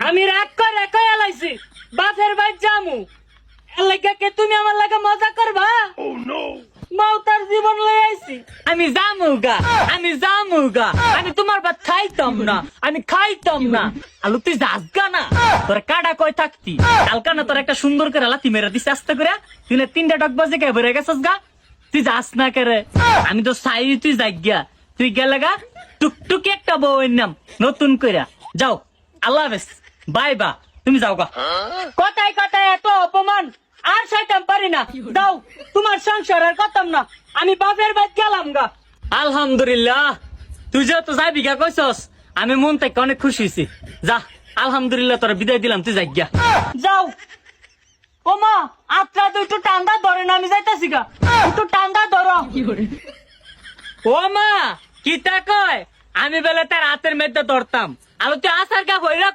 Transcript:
আমি রাগ করে কয়ে লাইছি বাপের বাড়ি যামু এর লাগা কে তুমি আমার লাগা মজা করবা মৌতার জীবন লই আইছি আমি যামুগা আমি তোমার ভাত খাইতাম না আমি খাইতাম না আলু তুই যাসগা না তোর কাটা কই থাকতি কালকা না তোর একটা সুন্দর করে লাথি মেরে দিস আস্তে করে তুই না 3টা ডক বাজে কে বেরে গেছস গা তুই যাস না করে আমি তো চাই তুই যাইগা তুই গেলে গা টুকটুকি একটা বউয়ের নাম নতুন কইরা যাও আল্লাহ হাফেজ বাই বা তুমি যাও গা কথায় কথায় এত অপমান আর সাইতাম পারি না দাও তোমার সংসার আর করতাম না আমি বাপের বাড়ি গেলাম গা আলহামদুলিল্লাহ তুই যেহেতু যাবি গা কইছস আমি মন থেকে অনেক খুশি হয়েছি যা আলহামদুলিল্লাহ তোরা বিদায় দিলাম তুই যাই গা যাও ও মা আত্রা তো একটু টান্দা ধরে না আমি যাইতাছি গা একটু টান্দা ধরো ও মা কি তা কয় আমি বেলা তার হাতের মধ্যে ধরতাম আর তুই আসার গা হইরা